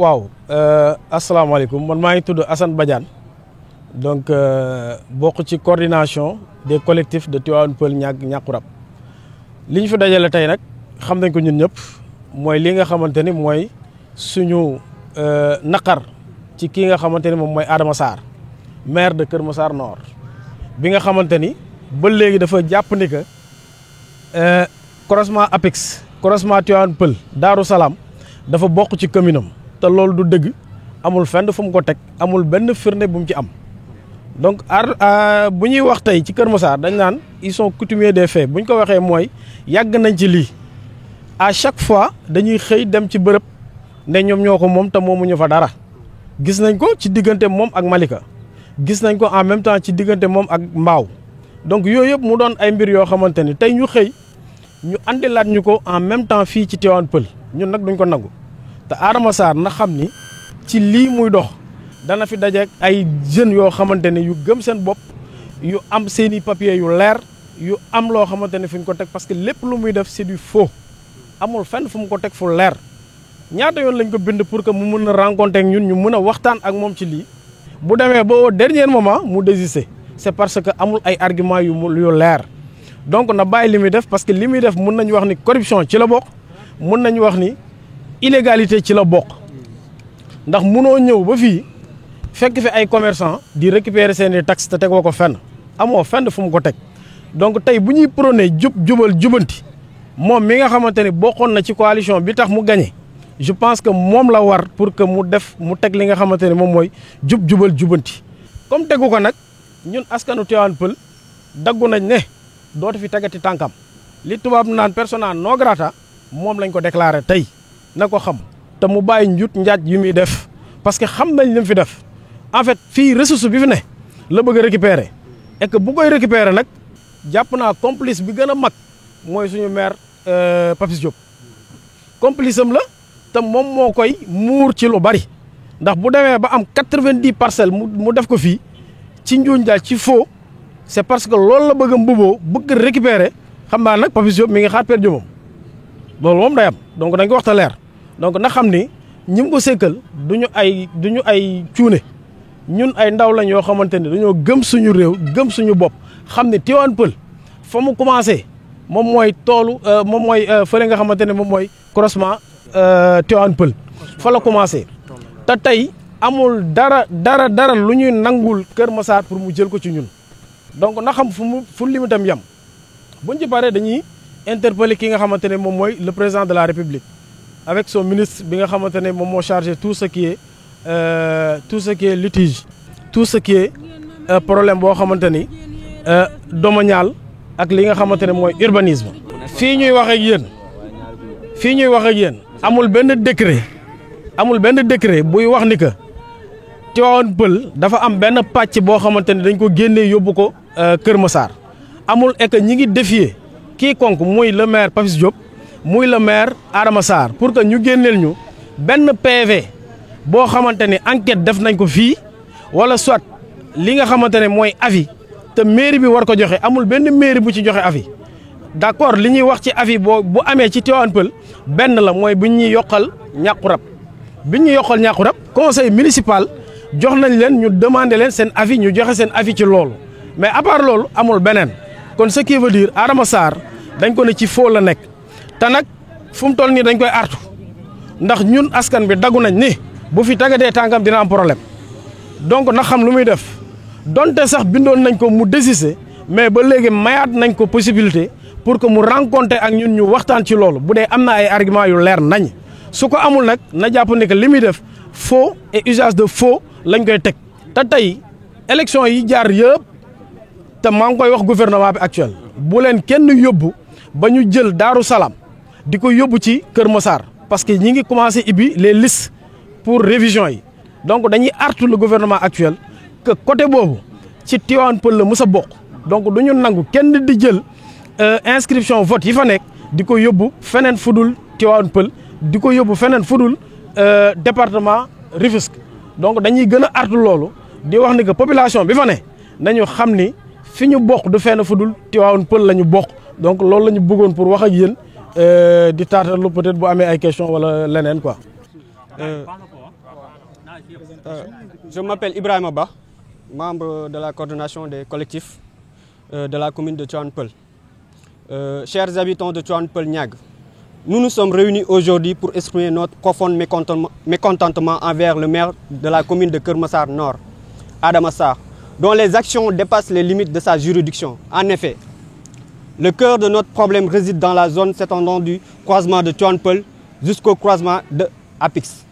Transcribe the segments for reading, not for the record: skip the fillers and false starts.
waaw asalaamaaleykum man maa ngi tudd Assane Badiane donc bokk ci coordination des collectifs de Tivaouane Peulh Niakou Rab li ñu fi dajale tey nag xam nañ ko ñun ñëpp mooy li nga xamante ni mooy suñu naqar ci kii nga xamante ni moom mooy Adama Sarr maire de Kër Massar Nord bi nga xamante ni ba léegi dafa jàpp ni que croisement APEX croisement Tivaouane Peulh Darou Salam dafa bokk ci commune am te loolu du dëgg amul fenn fu mu ko teg amul benn firnde bu mu ci am donc bu ñuy wax tey ci Kër Massar dañ naan ils sont coutumiers des faits bu ñu ko waxee mooy yàgg nañ ci lii à chaque fois dañuy xëy dem ci bërëb ne ñoom ñoo ko moom te moomuñu fa dara gis nañ ko ci diggante moom ak Malika gis nañ ko en même temps ci diggante moom ak Mbaaw donc yooyu yëpp mu doon ay mbir yoo xamante ni tey ñu xëy ñu andilaat ñu ko en même temps fii ci Tivaouane Peulh ñun nag duñ ko nangu te Adama Sarr na xam ni ci lii muy dox dana fi dajeek ay jeunes yoo xamante ne yu gëm seen bopp yu am seeni papier yu leer yu am loo xamante ne fi ñu ko teg parce que lépp lu muy def c'est du faux amul fenn fu mu ko teg fu leer ñaata yoon lañ ko bind pour que mu mën a rencontrer ak ñun ñu mën a waxtaan ak moom ci lii bu demee ba au dernier moment mu désister c'est parce que amul ay arguments yu leer donc na bàyyi li muy def parce que li muy def mun nañu wax ni corruption ci la bokk mun nañu wax ni illégalité ci la bokk ndax munoo ñëw ba fii fekk fi ay commerçant di récupérer seeni taxes te tegoo ko fenn amoo fenn fu mu ko teg donc tey bu ñuy prôné jubal jubanti moom mi nga xamante ni bokkoon na ci coalition bi tax mu gagné je pense que moom la war pour que mu teg li nga xamante ne moom mooy jubal jubanti comme tegu ko nag ñun askanu Tivaouane Peulh daggu nañ ne dootu fi tegati tànkam li tubaab naan persona non grata moom lañ ko déclaré tey na ko xam te mu bàyyi njut njaaj yu muy def parce que xam nañ li mu fi def en fait fii ressource bi fi ne la bëgg a récupérer et que bu koy récupérer nag jàpp naa complice bi gën a mag mooy suñu maire Papis Diop complice am la te moom moo koy muur ci lu bari ndax bu demee ba am 90 parcelles mu def ko fii ci njuuñ njaaj ci faux c'est parce que loolu la bëgg a mbuboo bëgg récupérer xam naa nag Papis Diop mi ngi xaar per Diop loolu moom day am donc dañ ko waxta leer donc na xam ni ñi mu ko sekkal duñu ay cuune ñun ay ndaw lañ yoo xamante ni dañoo gëm suñu réew gëm suñu bopp xam ni Tivaouane Peulh fa mu commencé moom mooy moom mooy fële nga xamante ne moom mooy croisement Tivaouane Peulh fa la commencé te tey amul dara lu ñuy nangul Kër Massar pour mu jël ko ci ñun donc na xam fu limitam yam buñ ci paree dañuy interpeller ki nga xamante ne moom mooy le président de la République avec son ministre bi nga xamante ne moom moo chargé tout ce qui est litige tout ce qui est problème boo xamante ni domanial ak li nga xamante ne mooy urbanisme. fii ñuy wax ak yéen amul benn décret buy wax ni que Tivaouane Peulh dafa am benn pàcc boo xamante ne dañ ko génnee yóbbu ko Kër Massar amul et que ñi ngi défier quiconque muy le maire Papis Diop muy le maire Adama Sarr pour que ñu génneel ñu benn PV boo xamante ne enquête def nañ ko fii wala soit li nga xamante ne mooy avis te mairie bi war ko joxe amul benn mairie bu ci joxe avis d'accord li ñuy wax ci avis bu amee ci Tivaouane Peulh benn la mooy bu ñuy yokkal Niakou Rab conseil municipal jox nañ leen ñu demander leen seen avis ñu joxe seen avis ci loolu mais à part loolu amul beneen kon ce qui veut dire Adama Sarr dañ ko ne ci faux la nekk te nag fu mu toll nii dañ koy artu ndax ñun askan bi daggu nañ ni bu fi tagatee tànkam dina am problème donc na xam lu muy def donte sax bindoon nañ ko mu désister mais ba léegi mayaat nañ ko possibilité pour que mu rencontrer ak ñun ñu waxtaan ci loolu bu dee am na ay arguments yu leer nañ su ko amul nag na jàpp ne que li muy def faux et usage de faux lañ koy teg te tey élection yi jaar yëpp te maa ngi koy wax gouvernement bi actuel bu leen kenn yóbbu ba ñu jël Darou Salam di ko yóbbu ci Kër Massar parce que ñi ngi commencé ibbi les listes pour révision yi donc dañuy artu le gouvernement actuel que côté boobu ci Tivaouane Peulh la mës a bokk donc du ñu nangu kenn di jël inscription vote yi fa nekk di ko yóbbu feneen fudul Tivaouane Peulh di ko yóbbu feneen fudul département Rufisque donc dañuy gën a artu loolu di wax ni que population bi fa ne nañu xam ni fi ñu bokk du fenn fudul Tivaouane Peulh la ñu bokk donc loolu la ñu bëggoon pour wax ak yéen di taatalu peut-être bu amee ay question wala leneen quoi. Je m'appelle Ibrahim Abba, membre de la coordination des collectifs de la commune de Tivaouane Peulh. Chers habitants de Tivaouane Peulh Niague, nous nous sommes réunis aujourd'hui pour exprimer notre profond mécontentement envers le maire de la commune de Keur Massar Nord, Adama Sarr, dont les actions dépassent les limites de sa juridiction. En effet, le cœur de notre problème réside dans la zone s'étendant du croisement de Tivaouane Peulh jusqu'au croisement de Apix.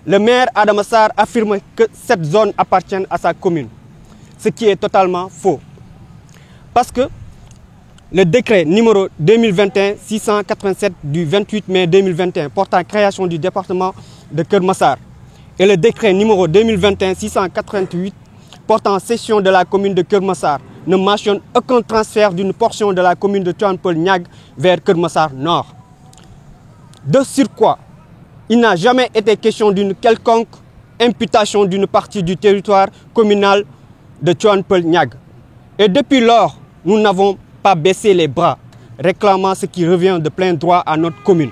Le maire Adama Sarr affirme que cette zone appartient à sa commune, ce qui est totalement faux. Parce que le décret numéro 2021-687 du 28 mai 2021 portant création du département de Keur Massar et le décret numéro 2021-688 portant cession de la commune de Keur Massar ne mentionne aucun transfert d'une portion de la commune de Tivaouane Peulh Niague vers Keur Massar Nord. De surcroît, il n'a jamais été question d'une quelconque imputation d'une partie du territoire communal de Tivaouane Peulh Niague. Et depuis lors, nous n'avons pas baissé les bras, réclamant ce qui revient de plein droit à notre commune.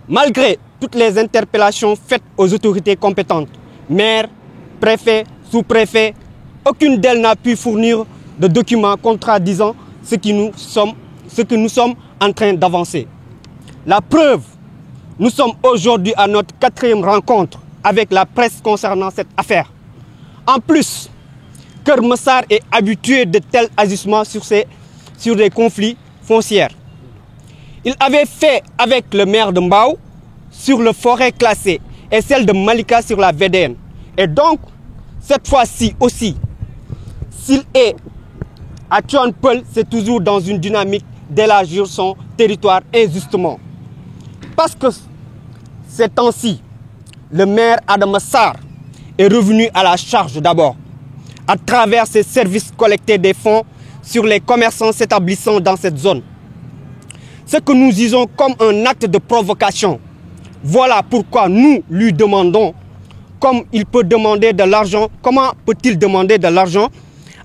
Malgré toutes les interpellations faites aux autorités compétentes, maires, préfets, sous-préfets, aucune d'elles n'a pu fournir de documents contradisant ce que nous sommes en train d'avancer. La preuve, nous sommes aujourd'hui à notre 4e rencontre avec la presse concernant cette affaire. En plus, Keur Massar est habitué de tels agissements sur des conflits fonciers. Il avait fait avec le maire de Mbao sur le forêt classée et celle de Malika sur la VDN. Et donc, cette fois-ci aussi, s'il est à Tivaouane Peulh, c'est toujours dans une dynamique d'élargir son territoire injustement. Parce que ces temps-ci, le maire Adama Sarr est revenu à la charge d'abord, à travers ses services collectés des fonds sur les commerçants s'établissant dans cette zone. Ce que nous disons comme un acte de provocation. Voilà pourquoi nous lui demandons, comme il peut demander de l'argent, comment peut-il demander de l'argent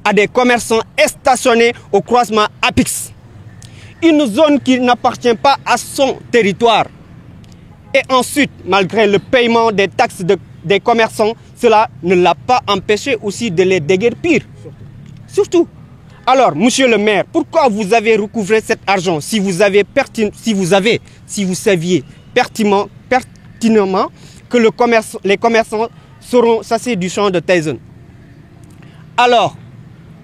à des commerçants stationnés au croisement Apix, une zone qui n'appartient pas à son territoire. Et ensuite, malgré le paiement des taxes des commerçants, cela ne l'a pas empêché aussi de les déguerpir. Surtout. Alors, monsieur le maire, pourquoi vous avez recouvré cet argent si vous saviez pertinemment que les commerçants seront chassés du champ de Tyson? Alors,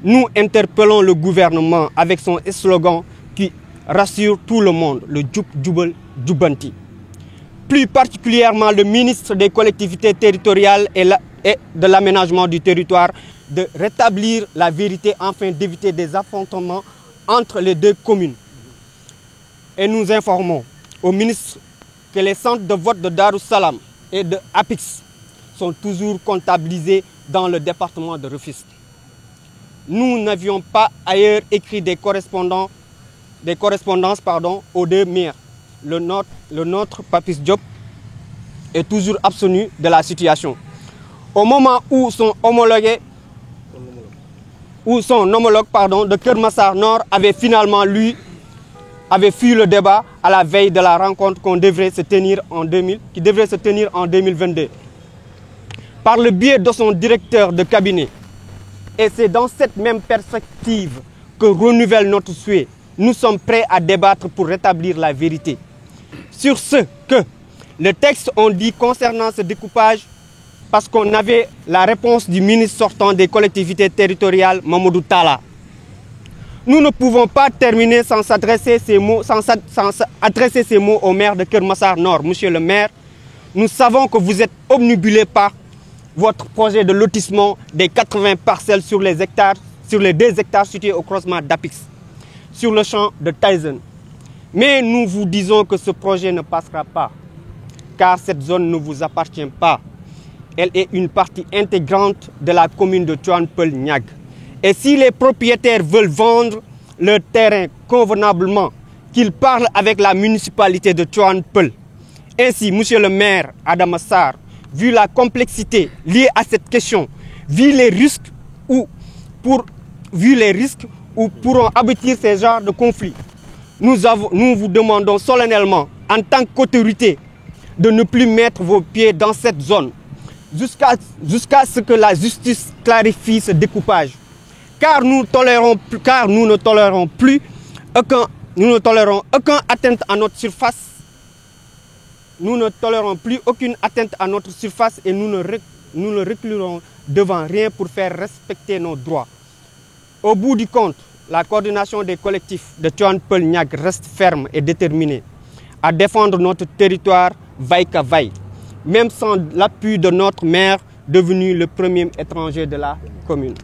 nous interpellons le gouvernement avec son slogan qui rassure tout le monde, le Djoub Djoubel Djoubanti. Plus particulièrement le ministre des collectivités territoriales et de l'aménagement du territoire de rétablir la vérité afin d'éviter des affrontements entre les deux communes. Et nous informons au ministre que les centres de vote de Darussalam et de Apix sont toujours comptabilisés dans le département de Rufisque. Nous n'avions pas ailleurs écrit des correspondances aux deux maires. Le nôtre, Papis Diop, est toujours abstenu de la situation. Au moment où son homologue de Keur Massar Nord avait finalement fui le débat à la veille de la rencontre qui devrait se tenir en 2022. Par le biais de son directeur de cabinet. Et c'est dans cette même perspective que renouvelle notre souhait. Nous sommes prêts à débattre pour rétablir la vérité. Sur ce que le texte on dit concernant ce découpage, parce qu'on avait la réponse du ministre sortant des collectivités territoriales, Mamadou Talla. Nous ne pouvons pas terminer sans adresser ces mots au maire de Keur Massar Nord. Monsieur le maire, nous savons que vous êtes obnubilé par votre projet de lotissement des 80 parcelles sur les 2 hectares situés au croisement d'Apix, sur le champ de Tyson. Mais nous vous disons que ce projet ne passera pas, car cette zone ne vous appartient pas. Elle est une partie intégrante de la commune de Tivaouane Peulh Niague. Et si les propriétaires veulent vendre leur terrain convenablement, qu'ils parlent avec la municipalité de Tivaouane Peulh. Ainsi, monsieur le maire Adama Sarr, vu la complexité liée à cette question, vu les risques où pourront aboutir ces genres de conflits, nous vous demandons solennellement, en tant qu'autorité, de ne plus mettre vos pieds dans cette zone. jusqu'à ce que la justice clarifie ce découpage. Car nous ne tolérons aucune atteinte à notre surface. Nous ne tolérons plus aucune atteinte à notre surface et nous ne reculerons devant rien pour faire respecter nos droits. Au bout du compte, la coordination des collectifs de Tivaouane Peulh Niague reste ferme et déterminée à défendre notre territoire vaille qu'à vaille, même sans l'appui de notre maire devenu le premier étranger de la commune.